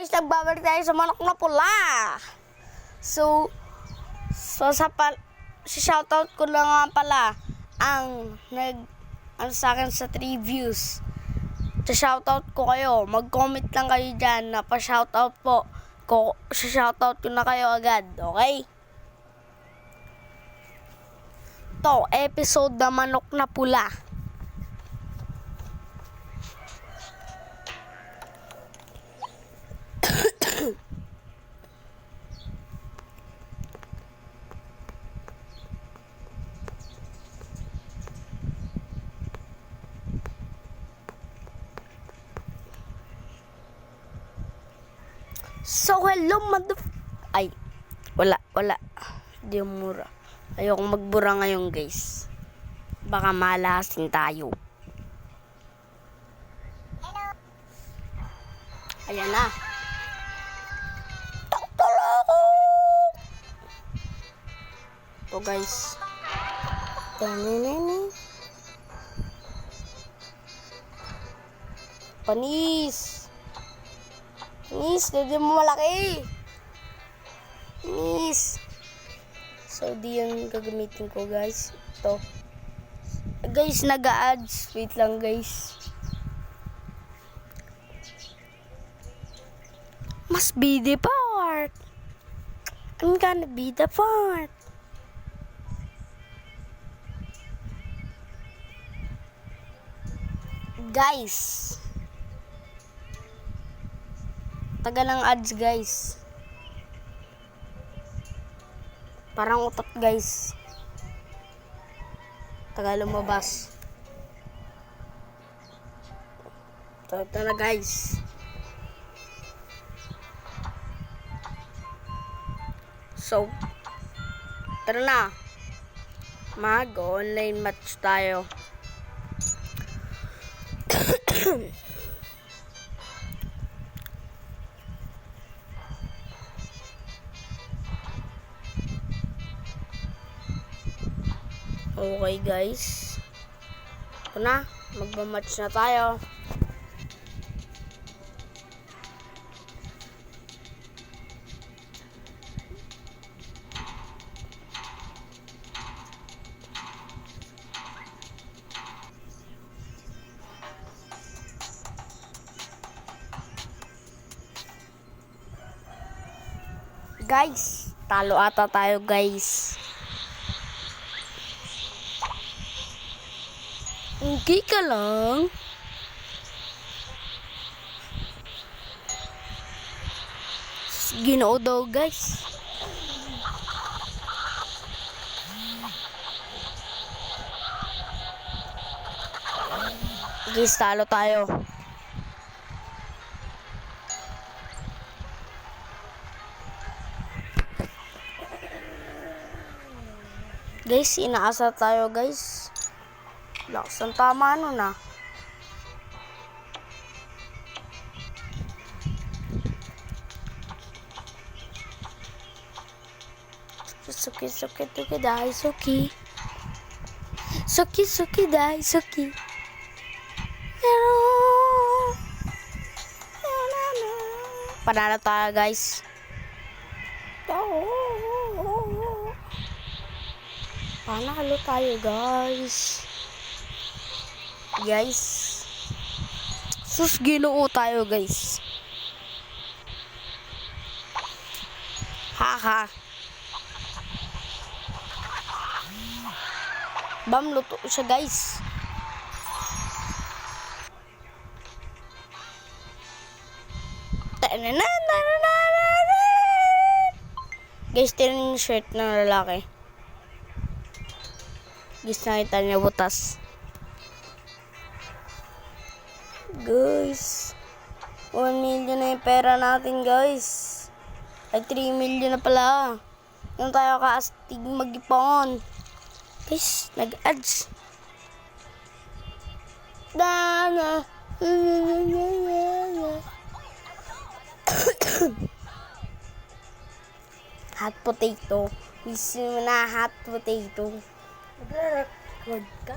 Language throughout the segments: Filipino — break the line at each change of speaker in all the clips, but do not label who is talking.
guys, nagbabalik tayo sa manok na pula. So shoutout ko lang nga pala ang sa akin sa 3 views. Shoutout ko kayo. Mag-comment lang kayo dyan na pa-shoutout po. Shoutout ko na kayo agad. Okay? To episode na manok na pula. So, hello, Ay, wala. Di mura. Ayokong magbura ngayon, guys. Baka malasin tayo. Hello. Ayan na. Taktalako! Ito, guys. Panis! Hindi mo malaki. So, di yan gagamitin ko, guys. Ito. Guys, nag-a-ads. Wait lang, guys. Must be the part. I'm gonna be the part. Guys. Tagal ng ads, guys. Parang utot, guys. Tagal lumabas. Ito na, guys. So, tara na. Mag-online match tayo. Okay, guys. Ito na. Magmamatch na tayo. Guys, talo ata tayo, guys. Okay ka lang. Ginoo daw, guys. Guys, talo tayo. Guys, inaasa tayo, guys. Lakas ang tama nun ah. Suki dai suki. Suki dai suki. Panalo tayo, guys. Panalo tayo, guys. Sus, ginoo tayo, guys. Haha. Bam, luto siya, guys. Guys, tinan yung shirt ng lalaki. Guys, nakita niya butas. Guys, 1 million na yung pera natin, guys. Ay, 3 million na pala. Yung tayo kaastig mag-ipon. Guys, nag-ads. Hot potato. Gusto mo na hot potato. Nag-record ka?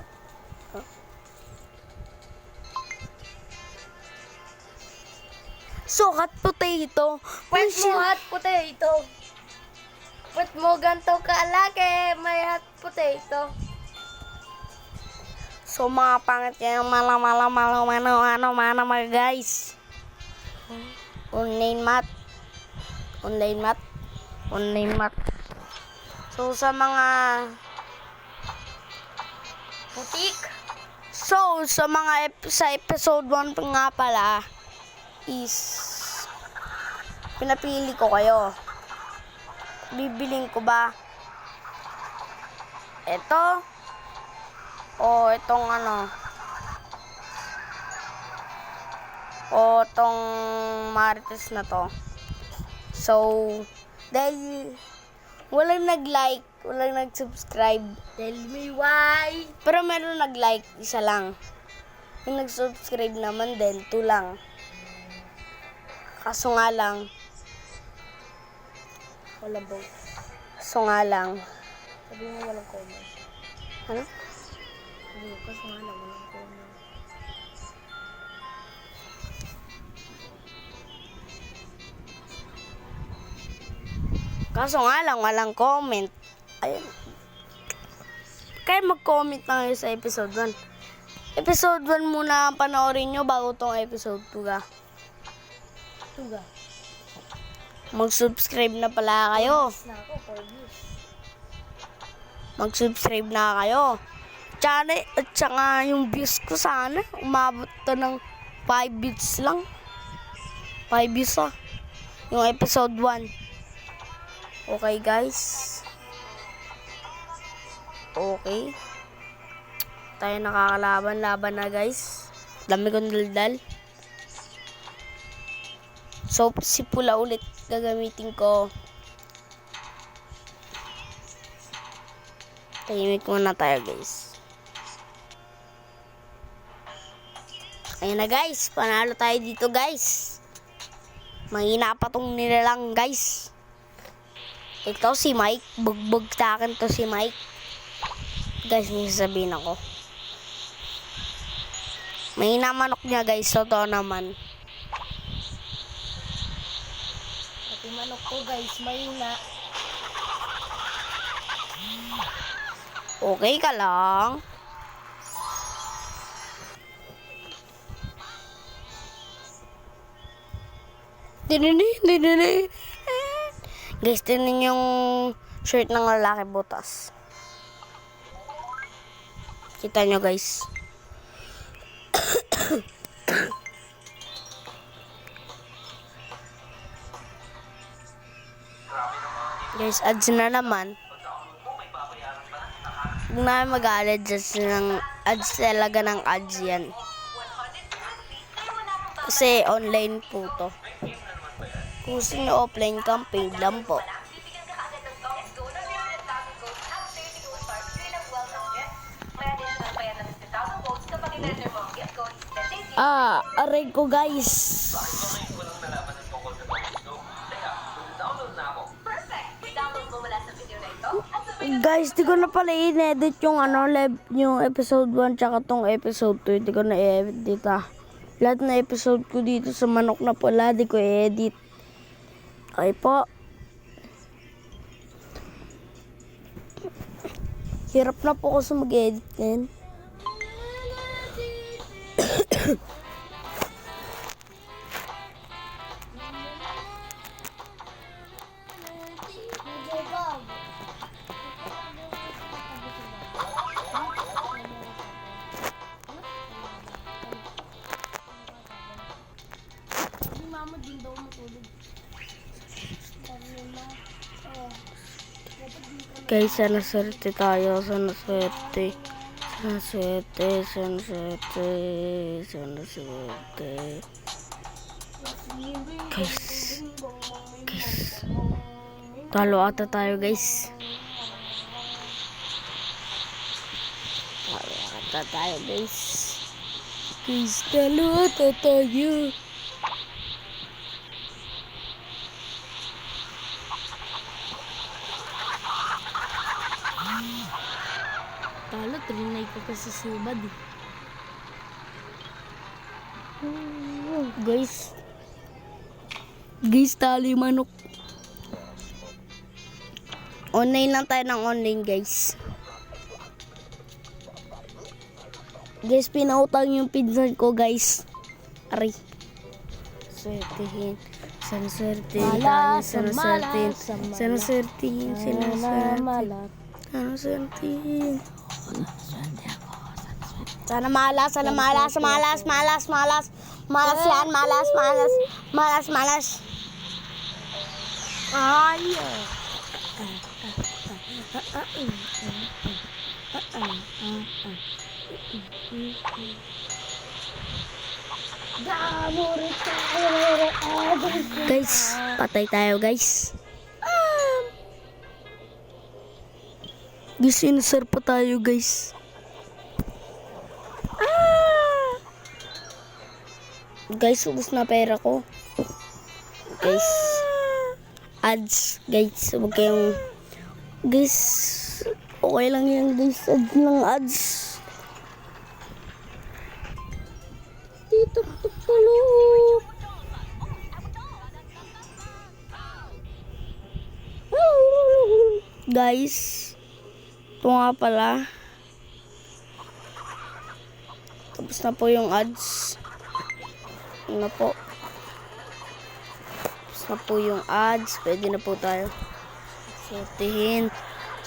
Huh? So, hot potato.
Pwet mo hot potato. Pwet mo ganito kalaki, may hot potato.
So, mga pangit yung mga guys. Online math. So, sa mga...
Putik.
So, sa episode 1 pa nga pala, is pinapili ko kayo. Bibiling ko ba ito o itong o itong Marites na to. So, dahil walang nag-like, walang nag-subscribe,
Tell me why.
pero meron nag-like, isa lang. Yung nag-subscribe naman din, 2 lang. Kaso nga lang,
Wala ba?
kaso nga lang,
Sabi mo walang comment.
ano?
Sabi mo kasi nga lang walang comment.
Kaso nga lang, walang comment. Ayun. Kaya mag-comment na kayo sa episode 1. Episode 1 muna ang panoorin nyo bago tong episode 2 ga.
Tuga.
Mag-subscribe na pala kayo.
Na ako, 4 views.
Mag-subscribe na kayo. At saka yung views ko sana, umabot to ng 5 views lang. 5 views yung episode 1. Okay guys. Okay. Tayo nakakalaban na guys. Dami kong daldal. So, si pula ulit gagamitin ko. Tahimik muna tayo guys. Ayun na guys. Panalo tayo dito guys. Mahina pa tong nilalang guys. Ikaw si Mike. Bugbog sa akin to si Mike. Guys, may sasabihin ako. Mahina manok niya guys. Totoo naman.
Pati manok ko guys, mahina.
Okay ka lang. Dinini. Guys, tinan yung shirt ng lalaki butas. Kita nyo guys. Guys, ads na naman. Huwag namin mag-ads ng ads talaga ng ads yan. Kasi online po to. Kung gusto nyo offline campaign lang po. Aray ko guys. Guys, di ko na pala in-edit yung yung episode 1 tsaka tong episode 2. Di ko na i-edit Lahat na episode ko dito sa manok na pala, di ko i-edit. Okay po. Hirap na po ako sa mag-edit din.
Mama din daw matulog.
Guys, sana swerte tayo. Sana swerte. Guys. Talo ata tayo guys. Guys, talo ata tayo. Talo, trinay ko kasi si Buddy. Guys, Guys, tali manok. Online lang tayo ng online, guys. Guys, pinautang yung pinsan ko, guys. Aray. Swertihin. Sana swertihin tayo. Sana swertihin. Sana swertihin. Sana swertihin. Sana swertihin. Sana malas, sana malas, malas, malas, malas. Malas yan, malas, malas. Malas, malas.
Ay.
Guys, patay tayo, guys. Guys, inusar pa tayo, guys. Guys, ubos na pera ko. Guys, ads, guys. Huwag kayong... Guys, okay lang yan, guys. Ads lang, ads. Dito, tulog. Guys, ito nga pala. Tapos na po yung ads. Na po. Tapos na po yung ads. Pwede na po tayo. Swertihin.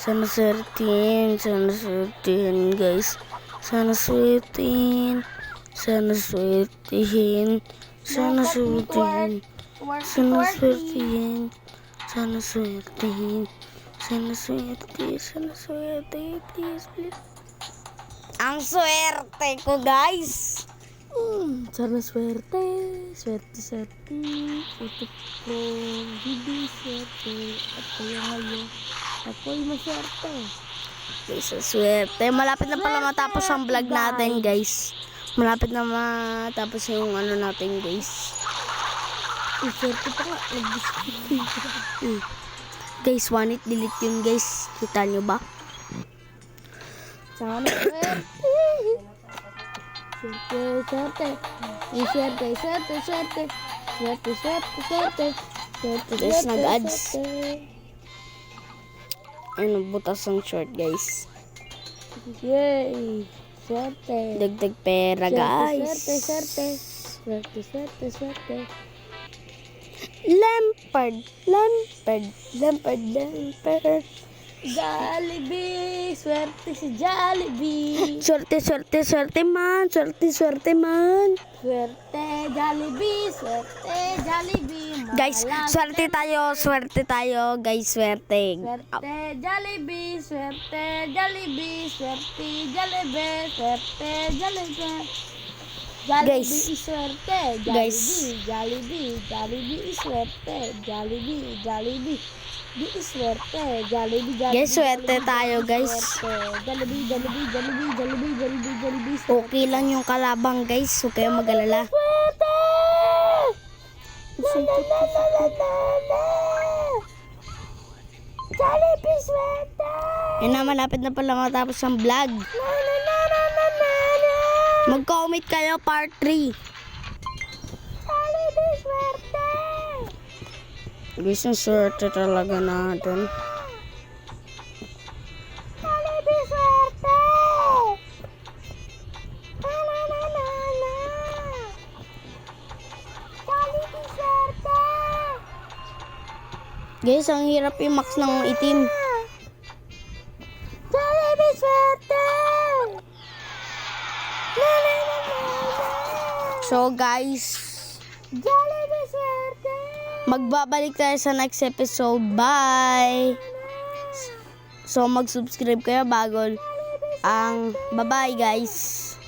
Sana swertihin. Sana swertihin, guys. Sana swertihin. Sana swertihin. Sana swertihin. Sana swertihin. Sana swertihin. Sana swertihin. Sana swertihin. Please, please. Ang swerte ko, guys. Sana swerte. Swerte, swerte. Swerte po. Hindi swerte. At kaya ngayon, ako'y maswerte. Guys, swerte. Malapit na pala matapos ang vlog natin, guys. Malapit na matapos yung ano natin, guys. Swerte pa nga. Guys, one hit delete yun, guys. Kita nyo ba? Sana swerte. Swerte, swerte. Swerte, swerte, swerte. Swerte, swerte, swerte. Swerte, guys, nag-ads. Ano, butas ang short, guys.
Yay! Swerte.
Dagdag pera, guys.
Swerte, swerte. Swerte, swerte, swerte.
Lampard, Lampard, Lampard, Lampard.
Jollibee! Swerte si Jollibee!
Swerte, swerte, swerte man. Swerte, swerte man.
Swerte Jollibee! Swerte Jollibee!
Guys, swerte tayo, guys, swerte.
Swerte Jollibee! Swerte Jollibee! Swerte Jollibee! Swerte Jollibee!
Guys.
Jollibee is swerte!
Guys.
Jollibee! Jollibee is swerte! Jollibee! Jollibee! Di swerte, Jollibee, Jollibee.
Guys, swerte tayo, guys.
Jollibee, Jollibee, Jollibee, Jollibee, Jollibee, Jollibee.
Okay lang yung kalabang, guys. Huwag kayong mag-alala.
Swerte! La la la la la la la! Jollibee, swerte!
Yan na, malapit na pala matapos ang vlog.
Na na na na na na na!
Mag-comment kayo, part 3.
Jollibee, swerte!
Guys, ang swerte talaga natin.
Jollibee, swerte! Na na na na na! Jollibee, swerte!
Guys, ang hirap i-max ng itim.
Jollibee, swerte! Na na na na na!
So, guys,
Jollibee, swerte!
magbabalik tayo sa next episode. Bye! So, mag-subscribe kayo bago ang bye-bye, guys.